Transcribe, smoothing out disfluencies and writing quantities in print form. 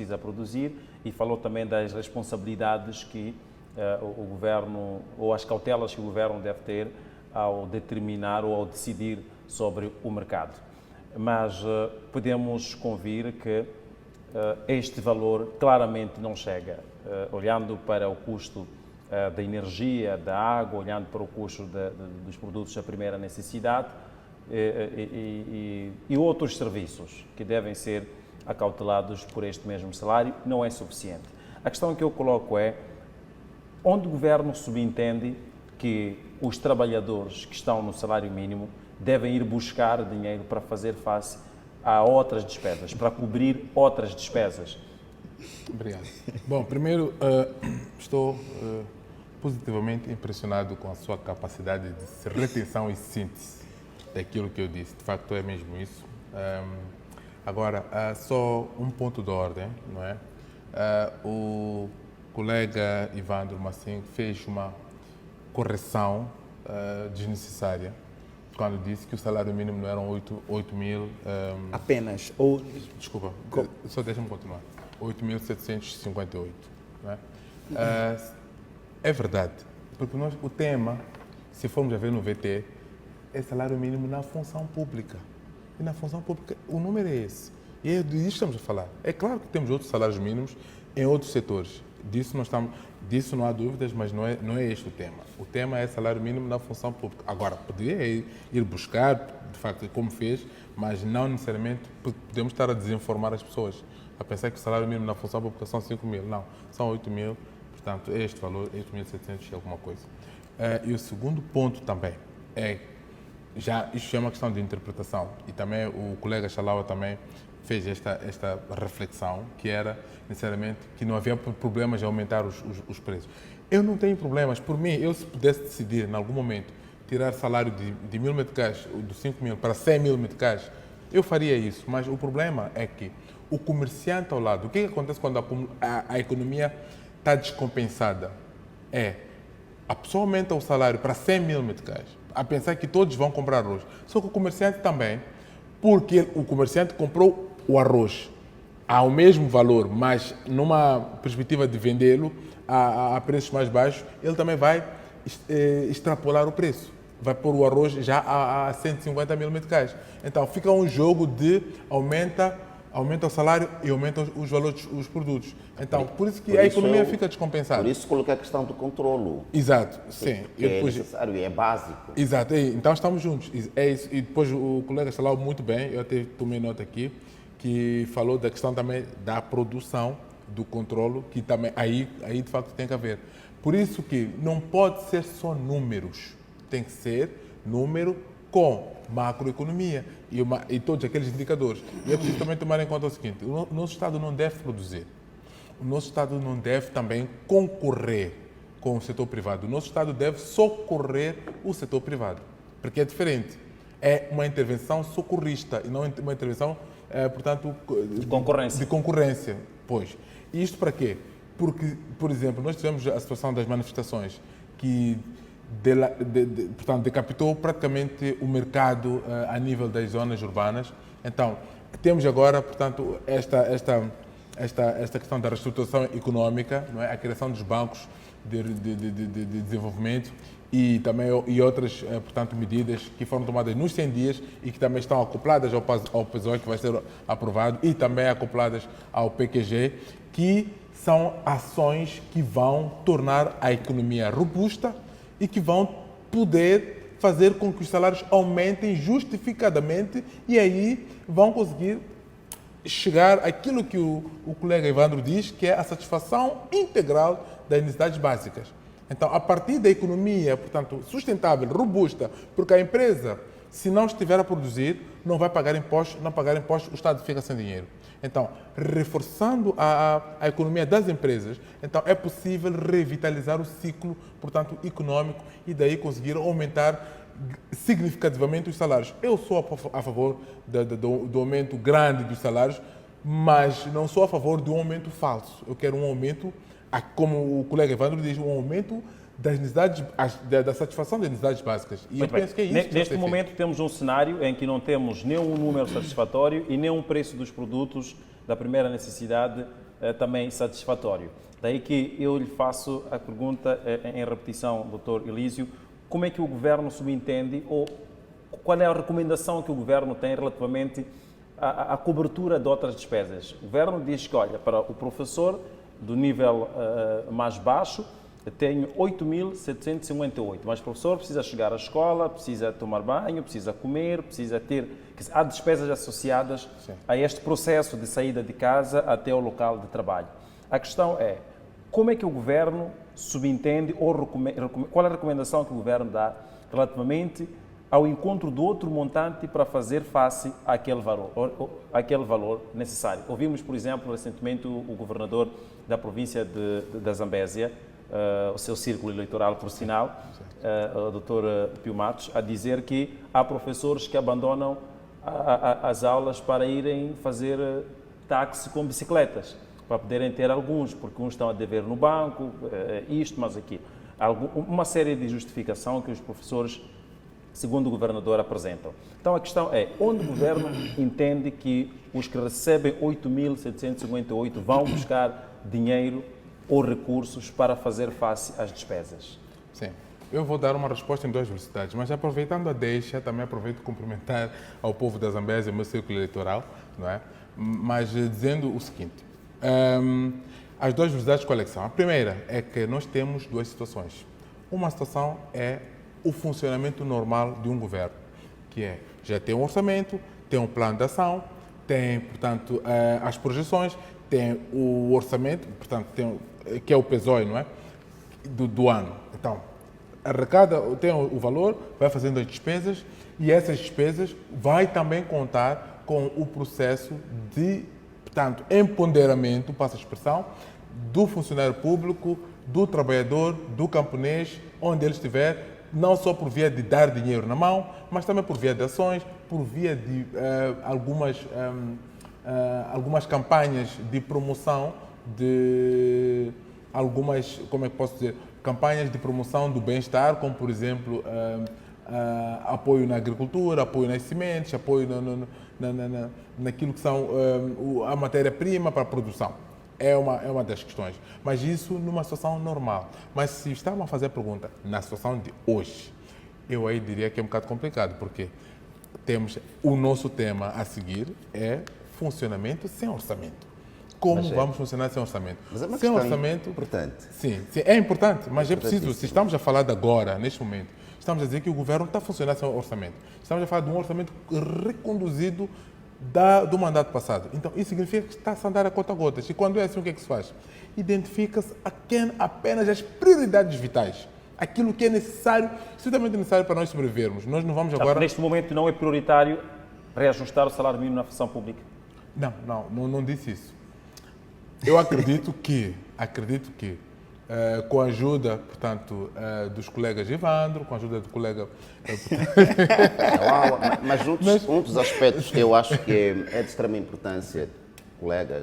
precisa produzir e falou também das responsabilidades que o governo, ou as cautelas que o governo deve ter ao determinar ou ao decidir sobre o mercado. Mas podemos convir que este valor claramente não chega, olhando para o custo da energia, da água, olhando para o custo dos produtos da primeira necessidade e outros serviços que devem ser acautelados por este mesmo salário, não é suficiente. A questão que eu coloco é, onde o governo subentende que os trabalhadores que estão no salário mínimo devem ir buscar dinheiro para fazer face a outras despesas, para cobrir outras despesas? Obrigado. Bom, primeiro, estou positivamente impressionado com a sua capacidade de retenção e síntese daquilo que eu disse. De facto, é mesmo isso. Agora, só um ponto de ordem, não é? O colega Ivandro Massim fez uma correção desnecessária quando disse que o salário mínimo não eram 8 mil... Apenas? Ou... Desculpa, só deixa-me continuar. 8.758. Não é? É verdade, porque o tema, se formos a ver no VT, é salário mínimo na função pública. E na função pública o número é esse. E é disso que estamos a falar. É claro que temos outros salários mínimos em outros setores. Disso não há dúvidas, mas não é este o tema. O tema é salário mínimo na função pública. Agora, poderia ir buscar, de facto, como fez, mas não necessariamente podemos estar a desinformar as pessoas, a pensar que o salário mínimo na função pública são 5 mil. Não, são 8 mil, portanto, é este valor, 8.700 e alguma coisa. E o segundo ponto também é, isto é uma questão de interpretação, e também o colega Chalaua também fez esta reflexão, que era, necessariamente, que não havia problemas de aumentar os preços. Eu não tenho problemas. Por mim, eu se pudesse decidir, em algum momento, tirar salário de 1.000 meticais, de 5 mil para 100 mil meticais, eu faria isso. Mas o problema é que o comerciante ao lado, o que acontece quando a economia está descompensada? A pessoa aumenta o salário para 100 mil meticais, a pensar que todos vão comprar arroz. Só que o comerciante também, porque o comerciante comprou o arroz ao mesmo valor, mas numa perspectiva de vendê-lo a preços mais baixos, ele também vai extrapolar o preço. Vai pôr o arroz já a 150 mil meticais. Então, fica um jogo de aumenta o salário e aumenta os valores dos produtos. Então, por isso que a economia fica descompensada. Por isso coloquei a questão do controlo. Exato, sim. Que é necessário e é básico. Exato, então estamos juntos. É isso. E depois o colega falou muito bem, eu até tomei nota aqui, que falou da questão também da produção, do controlo, que também aí de facto tem que haver. Por isso que não pode ser só números, tem que ser número com macroeconomia e todos aqueles indicadores. E é preciso também tomar em conta o seguinte, o nosso Estado não deve produzir, o nosso Estado não deve também concorrer com o setor privado, o nosso Estado deve socorrer o setor privado, porque é diferente. É uma intervenção socorrista e não uma intervenção, portanto, de concorrência. Pois. E isto para quê? Porque, por exemplo, nós tivemos a situação das manifestações que portanto, decapitou praticamente o mercado a nível das zonas urbanas. Então, temos agora, portanto, esta questão da reestruturação econômica, não é? A criação dos bancos de desenvolvimento e também outras, portanto, medidas que foram tomadas nos 100 dias e que também estão acopladas ao PSOE, que vai ser aprovado, e também acopladas ao PQG, que são ações que vão tornar a economia robusta e que vão poder fazer com que os salários aumentem justificadamente e aí vão conseguir chegar àquilo que o colega Evandro diz, que é a satisfação integral das necessidades básicas. Então, a partir da economia, portanto, sustentável, robusta, porque a empresa, se não estiver a produzir, não vai pagar impostos, o Estado fica sem dinheiro. Então, reforçando a economia das empresas, então é possível revitalizar o ciclo, portanto, econômico e daí conseguir aumentar significativamente os salários. Eu sou a favor do aumento grande dos salários, mas não sou a favor de um aumento falso. Eu quero um aumento, como o colega Evandro diz, um aumento das necessidades, da satisfação das necessidades básicas. E muito eu penso que é isso. Neste momento temos um cenário em que não temos nem um número satisfatório e nem um preço dos produtos da primeira necessidade também satisfatório. Daí que eu lhe faço a pergunta em repetição, Dr. Elísio, como é que o Governo subentende ou qual é a recomendação que o Governo tem relativamente à cobertura de outras despesas? O Governo diz que, olha, para o professor do nível mais baixo, tenho 8.758, mas o professor precisa chegar à escola, precisa tomar banho, precisa comer, precisa ter... Há despesas associadas a este processo de saída de casa até o local de trabalho. A questão é, como é que o Governo subentende ou qual é a recomendação que o Governo dá relativamente ao encontro do outro montante para fazer face àquele valor necessário? Ouvimos, por exemplo, recentemente o governador da província da Zambésia, o seu círculo eleitoral, por sinal, o Dr. Pio Matos, a dizer que há professores que abandonam as aulas para irem fazer táxi com bicicletas, para poderem ter alguns, porque uns estão a dever no banco, isto, mas aquilo. Uma série de justificação que os professores, segundo o governador, apresentam. Então a questão é, onde o governo entende que os que recebem 8.758 vão buscar dinheiro ou recursos para fazer face às despesas? Sim. Eu vou dar uma resposta em duas velocidades, mas aproveitando a deixa, também aproveito cumprimentar ao povo da Zambésia, o meu círculo eleitoral, não é? Mas dizendo o seguinte, as duas velocidades quais são? A primeira é que nós temos duas situações. Uma situação é o funcionamento normal de um governo, que é, já tem um orçamento, tem um plano de ação, tem, portanto, as projeções, tem o orçamento, portanto, que é o PESOE, não é? Do ano. Então, arrecada, tem o valor, vai fazendo as despesas e essas despesas vai também contar com o processo de, portanto, empoderamento, passa a expressão, do funcionário público, do trabalhador, do camponês, onde ele estiver, não só por via de dar dinheiro na mão, mas também por via de ações, por via de algumas campanhas de promoção de algumas, como é que posso dizer, campanhas de promoção do bem-estar, como por exemplo apoio na agricultura, apoio nas sementes, apoio naquilo que são a matéria-prima para a produção. É uma das questões. Mas isso numa situação normal. Mas se estamos a fazer a pergunta na situação de hoje, eu aí diria que é um bocado complicado, porque temos o nosso tema a seguir é funcionamento sem orçamento. Como vamos funcionar sem orçamento? Mas é uma sem questão orçamento, importante. Sim, é importante, mas é preciso, se estamos a falar de agora, neste momento, estamos a dizer que o governo está funcionando sem orçamento. Estamos a falar de um orçamento reconduzido do mandato passado. Então, isso significa que está a andar a conta-gotas. E quando é assim, o que é que se faz? Identifica-se apenas as prioridades vitais. Aquilo que é necessário, absolutamente necessário para nós sobrevivermos. Nós não vamos agora... Neste momento não é prioritário reajustar o salário mínimo na função pública? Não disse isso. Eu acredito que com a ajuda, portanto, dos colegas Evandro, com a ajuda do colega... Mas um dos aspectos que eu acho que é de extrema importância, colegas,